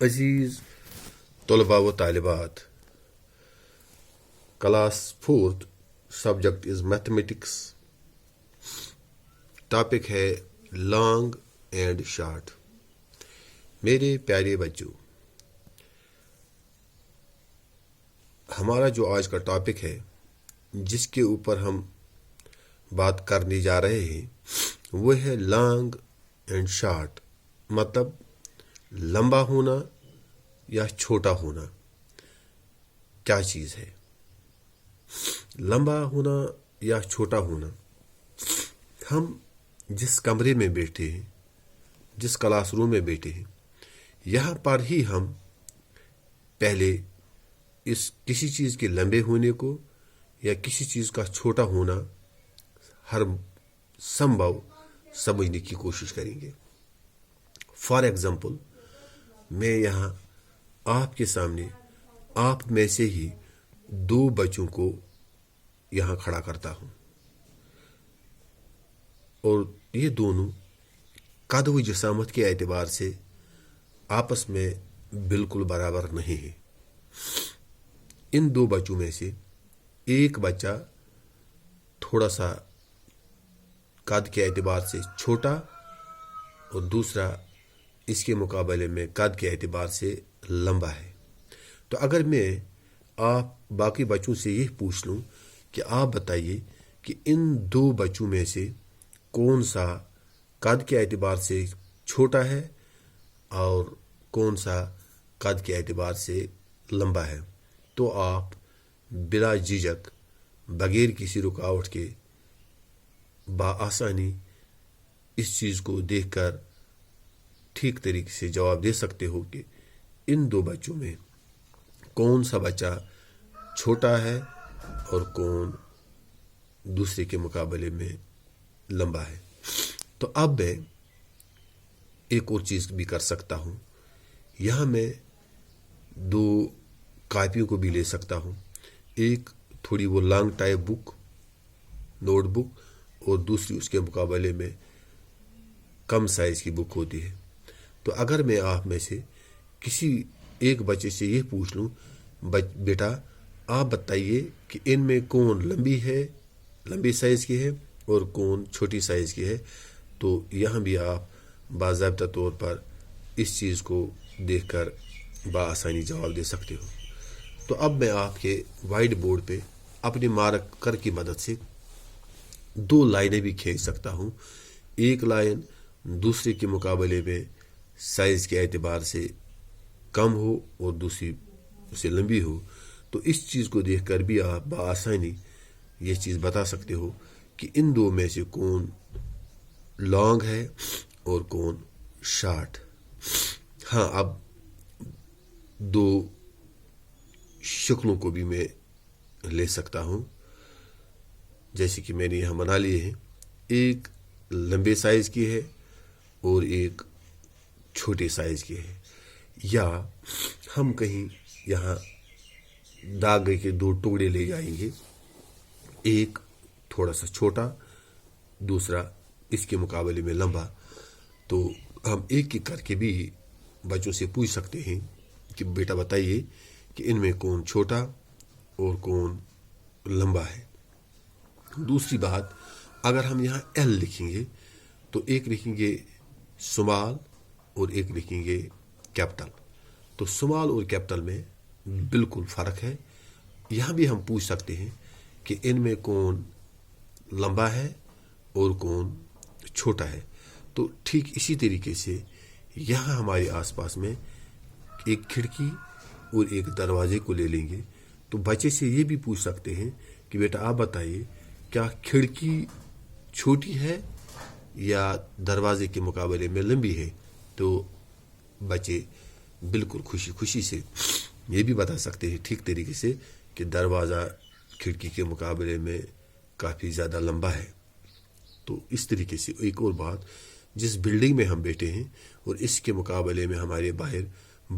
عزیز طلباء و طالبات، class 4 subject is mathematics. Topic ہے لانگ اینڈ شارٹ. میرے پیارے بچوں، ہمارا جو آج کا ٹاپک ہے جس کے اوپر ہم بات کرنے جا رہے ہیں وہ ہے لانگ اینڈ شارٹ. مطلب لمبا ہونا یا چھوٹا ہونا کیا چیز ہے. لمبا ہونا یا چھوٹا ہونا، ہم جس کمرے میں بیٹھے ہیں، جس کلاس روم میں بیٹھے ہیں، یہاں پر ہی ہم پہلے اس کسی چیز کے لمبے ہونے کو یا کسی چیز کا چھوٹا ہونا ہر سمبھو سمجھنے کی کوشش کریں گے. فار ایگزامپل، میں یہاں آپ کے سامنے آپ میں سے ہی 2 بچوں کو یہاں کھڑا کرتا ہوں، اور یہ دونوں قد و جسامت کے اعتبار سے آپس میں بالکل برابر نہیں ہیں. ان 2 بچوں میں سے ایک بچہ تھوڑا سا قد کے اعتبار سے چھوٹا اور دوسرا اس کے مقابلے میں قد کے اعتبار سے لمبا ہے. تو اگر میں آپ باقی بچوں سے یہ پوچھ لوں کہ آپ بتائیے کہ ان 2 بچوں میں سے کون سا قد کے اعتبار سے چھوٹا ہے اور کون سا قد کے اعتبار سے لمبا ہے، تو آپ بلا جھجک بغیر کسی رکاوٹ کے بآسانی اس چیز کو دیکھ کر ٹھیک طریقے سے جواب دے سکتے ہو کہ ان 2 بچوں میں کون سا بچہ چھوٹا ہے اور کون دوسرے کے مقابلے میں لمبا ہے. تو اب میں ایک اور چیز بھی کر سکتا ہوں. یہاں میں 2 کاپیوں کو بھی لے سکتا ہوں، ایک تھوڑی وہ لانگ ٹائپ بک، نوٹ بک، اور دوسری اس کے مقابلے میں کم سائز کی بک ہوتی ہے. تو اگر میں آپ میں سے کسی ایک بچے سے یہ پوچھ لوں، بیٹا آپ بتائیے کہ ان میں کون لمبی سائز کی ہے اور کون چھوٹی سائز کی ہے، تو یہاں بھی آپ باضابطہ طور پر اس چیز کو دیکھ کر بآسانی جواب دے سکتے ہو. تو اب میں آپ کے وائٹ بورڈ پہ اپنے مارکر کی مدد سے 2 لائنیں بھی کھینچ سکتا ہوں. ایک لائن دوسرے کے مقابلے میں سائز کے اعتبار سے کم ہو اور دوسری اسے لمبی ہو. تو اس چیز کو دیکھ کر بھی آپ بآسانی یہ چیز بتا سکتے ہو کہ ان 2 میں سے کون لانگ ہے اور کون شارٹ. ہاں، اب 2 شکلوں کو بھی میں لے سکتا ہوں، جیسے کہ میں نے یہاں بنا لیے ہیں. ایک لمبے سائز کی ہے اور ایک چھوٹے سائز کی ہے. یا ہم کہیں یہاں داغے کے 2 ٹکڑے لے جائیں گے، ایک تھوڑا سا چھوٹا، دوسرا اس کے مقابلے میں لمبا. تو ہم ایک ایک کر کے بھی بچوں سے پوچھ سکتے ہیں کہ بیٹا بتائیے کہ ان میں کون چھوٹا اور کون لمبا ہے. دوسری بات، اگر ہم یہاں ایل لکھیں گے تو ایک لکھیں گے سمال اور ایک لکھیں گے کیپٹل. تو سمال اور کیپٹل میں بالکل فرق ہے. یہاں بھی ہم پوچھ سکتے ہیں کہ ان میں کون لمبا ہے اور کون چھوٹا ہے. تو ٹھیک اسی طریقے سے یہاں ہمارے آس پاس میں ایک کھڑکی اور ایک دروازے کو لے لیں گے تو بچے سے یہ بھی پوچھ سکتے ہیں کہ بیٹا آپ بتائیے کیا کھڑکی چھوٹی ہے یا دروازے کے مقابلے میں لمبی ہے. تو بچے بالکل خوشی سے یہ بھی بتا سکتے ہیں ٹھیک طریقے سے کہ دروازہ کھڑکی کے مقابلے میں کافی زیادہ لمبا ہے. تو اس طریقے سے ایک اور بات، جس بلڈنگ میں ہم بیٹھے ہیں اور اس کے مقابلے میں ہمارے باہر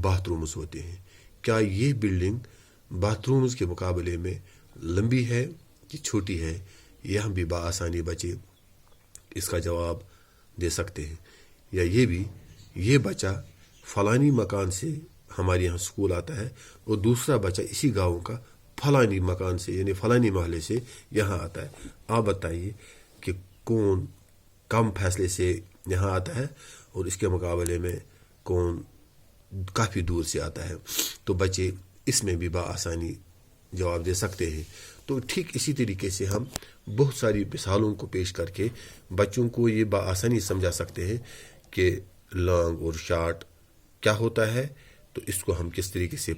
باتھ رومز ہوتے ہیں، کیا یہ بلڈنگ باتھ رومز کے مقابلے میں لمبی ہے کہ چھوٹی ہے. یہاں بھی بآسانی بچے اس کا جواب دے سکتے ہیں. یا یہ بھی، یہ بچہ فلانی مکان سے ہمارے یہاں اسکول آتا ہے اور دوسرا بچہ اسی گاؤں کا فلانی مکان سے یعنی فلانی محلے سے یہاں آتا ہے. آپ بتائیے کہ کون کم فاصلے سے یہاں آتا ہے اور اس کے مقابلے میں کون کافی دور سے آتا ہے. تو بچے اس میں بھی بآسانی جواب دے سکتے ہیں. تو ٹھیک اسی طریقے سے ہم بہت ساری مثالوں کو پیش کر کے بچوں کو یہ بآسانی سمجھا سکتے ہیں کہ لانگ اور شارٹ کیا ہوتا ہے. تو اس کو ہم کس طریقے سے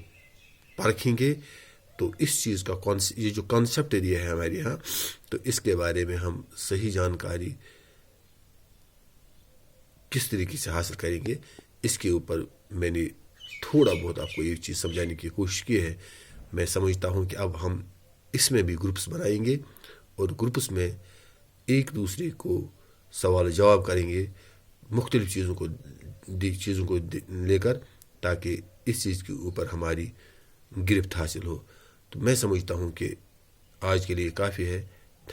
پرکھیں گے. تو اس چیز کا یہ جو کانسیپٹ دیا ہے ہمارے یہاں، تو اس کے بارے میں ہم صحیح جانکاری کس طریقے سے حاصل کریں گے، اس کے اوپر میں نے تھوڑا بہت آپ کو ایک چیز سمجھانے کی کوشش کی ہے. میں سمجھتا ہوں کہ اب ہم اس میں بھی گروپس بنائیں گے اور گروپس میں ایک دوسرے کو سوال جواب کریں گے مختلف چیزوں کو لے کر، تاکہ اس چیز کے اوپر ہماری گرفت حاصل ہو. تو میں سمجھتا ہوں کہ آج کے لیے کافی ہے.